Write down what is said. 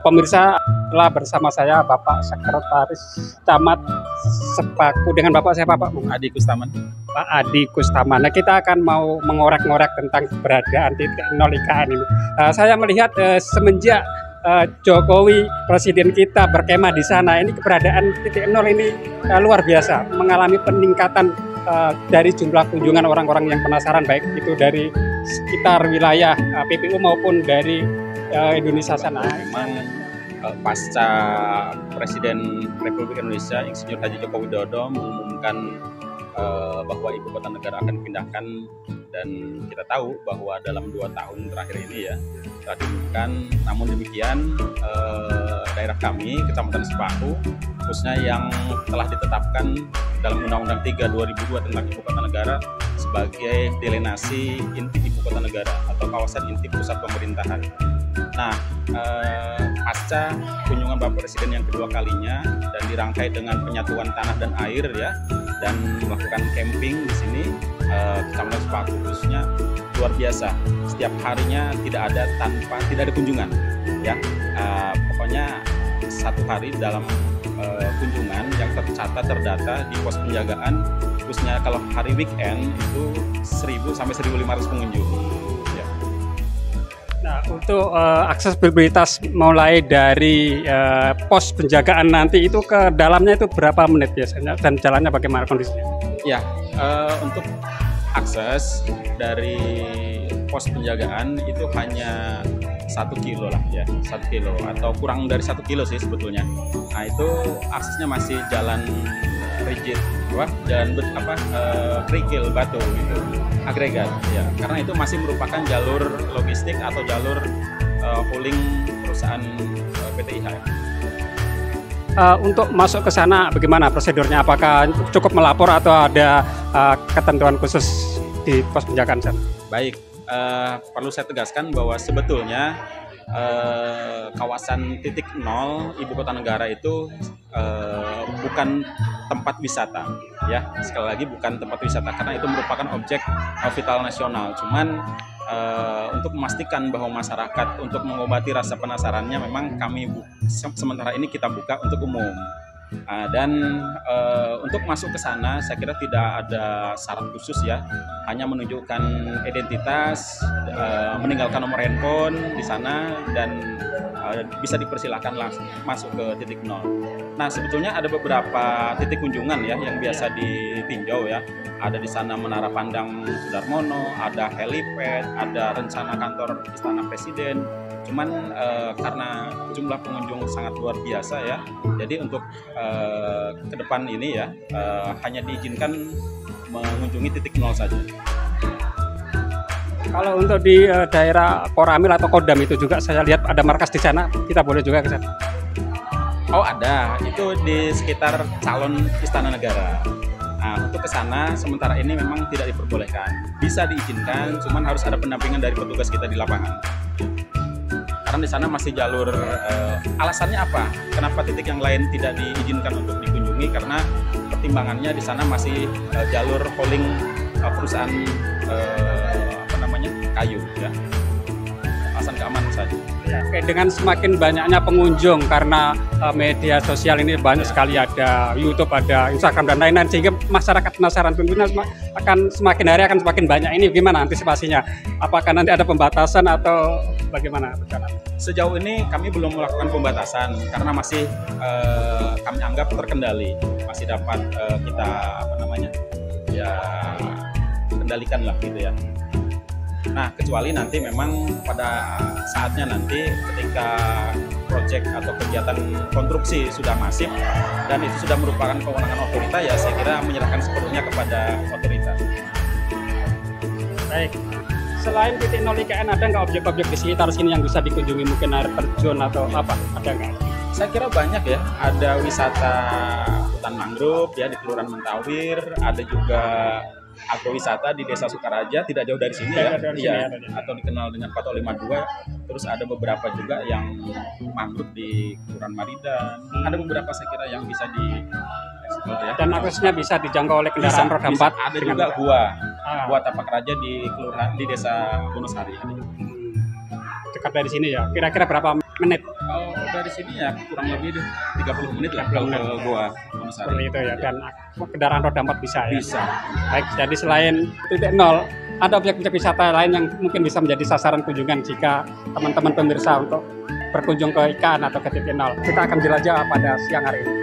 Pemirsa, telah bersama saya Bapak Sekretaris Camat Sepaku dengan Bapak siapa Pak? Adi Kustaman. Pak Adi Kustaman. Nah, kita akan mau mengorek-ngorek tentang keberadaan titik nol IKN ini. Saya melihat semenjak Jokowi presiden kita berkemah di sana, ini keberadaan titik nol ini luar biasa, mengalami peningkatan dari jumlah kunjungan orang-orang yang penasaran, baik itu dari sekitar wilayah PPU maupun dari Indonesia sana. Memang pasca Presiden Republik Indonesia Insinyur Haji Joko Widodo mengumumkan bahwa ibu kota negara akan dipindahkan, dan kita tahu bahwa dalam 2 tahun terakhir ini ya telah diumumkan. Namun demikian daerah kami, Kecamatan Sepaku, khususnya yang telah ditetapkan dalam Undang-Undang 3 2002 tentang ibu kota negara sebagai delenasi inti ibu kota negara atau kawasan inti pusat pemerintahan. Nah, pasca kunjungan Bapak Presiden yang kedua kalinya dan dirangkai dengan penyatuan tanah dan air ya, dan melakukan camping di sini, Kecamatan Sepaku khususnya luar biasa. Setiap harinya tidak ada kunjungan ya. Pokoknya satu hari dalam kunjungan yang tercatat terdata di pos penjagaan, khususnya kalau hari weekend itu 1.000 sampai 1.500 pengunjung. Ya. Nah, untuk aksesibilitas mulai dari pos penjagaan nanti itu ke dalamnya itu berapa menit biasanya, dan jalannya bagaimana kondisinya? Ya, untuk akses dari pos penjagaan itu hanya 1 kilo lah ya, 1 kilo atau kurang dari 1 kilo sih sebetulnya. Nah, itu aksesnya masih jalan rigid, jalan kerikil batu gitu, agregat ya, karena itu masih merupakan jalur logistik atau jalur hauling perusahaan PT IHM. Untuk masuk ke sana bagaimana prosedurnya? Apakah cukup melapor atau ada ketentuan khusus di pos penjagaan sana? Baik, perlu saya tegaskan bahwa sebetulnya kawasan titik nol ibu kota negara itu bukan tempat wisata ya, sekali lagi bukan tempat wisata karena itu merupakan objek vital nasional. Cuman untuk memastikan bahwa masyarakat untuk mengobati rasa penasarannya, memang kami sementara ini kita buka untuk umum. Dan untuk masuk ke sana saya kira tidak ada syarat khusus ya, hanya menunjukkan identitas, meninggalkan nomor handphone di sana, dan bisa dipersilahkan langsung masuk ke titik nol. Nah, sebetulnya ada beberapa titik kunjungan ya yang biasa ditinjau ya. Ada di sana Menara Pandang Sudarmono, ada helipad, ada rencana kantor Istana Presiden. Cuman karena jumlah pengunjung sangat luar biasa ya, jadi untuk ke depan ini ya hanya diizinkan mengunjungi titik nol saja. Kalau untuk di daerah Koramil atau Kodam itu juga saya lihat ada markas di sana, kita boleh juga ke sana? Oh, ada, itu di sekitar calon Istana Negara. Nah, untuk ke sana sementara ini memang tidak diperbolehkan. Bisa diizinkan, cuman harus ada pendampingan dari petugas kita di lapangan. Karena di sana masih jalur, alasannya apa? Kenapa titik yang lain tidak diizinkan untuk dikunjungi? Karena pertimbangannya di sana masih jalur hauling perusahaan kayu ya. Alasan keamanan saja. Oke, dengan semakin banyaknya pengunjung karena media sosial ini banyak sekali, ada YouTube, ada Instagram dan lain-lain, sehingga masyarakat penasaran, tentunya akan semakin hari akan semakin banyak. Ini gimana antisipasinya? Apakah nanti ada pembatasan atau bagaimana berjalan? Sejauh ini kami belum melakukan pembatasan karena masih kami anggap terkendali, masih dapat kita kendalikan lah gitu ya. Nah, kecuali nanti memang pada saatnya nanti ketika proyek atau kegiatan konstruksi sudah masif dan itu sudah merupakan kewenangan otorita, ya saya kira menyerahkan sepenuhnya kepada otoritas. Baik, selain titik nol IKN ada nggak objek-objek di sekitar sini yang bisa dikunjungi, mungkin air terjun atau apa, ada nggak? Saya kira banyak ya, ada wisata hutan mangrove ya di Kelurahan Mentawir, ada juga agrowisata di Desa Sukaraja, tidak jauh dari sini ya, atau dikenal dengan Patok 52. Terus ada beberapa juga yang mangrove di Kelurahan Maridan. Ada beberapa saya kira yang bisa dieksplor ya. Dan aksesnya bisa dijangkau oleh kendaraan roda 4. Ada juga gua Tapak Raja di Kelurahan di Desa Wonosari. Dekat dari sini ya. Kira-kira berapa menit Dari sini ya kurang lebih 30 menit lah 30 kalau menit. ke Goa Wonosari. seperti itu ya, dan kendaraan roda 4 bisa ya. Bisa. Baik, jadi selain titik nol, ada objek-objek wisata lain yang mungkin bisa menjadi sasaran kunjungan jika teman-teman pemirsa untuk berkunjung ke IKAN atau ke titik nol. Kita akan jelajah pada siang hari ini.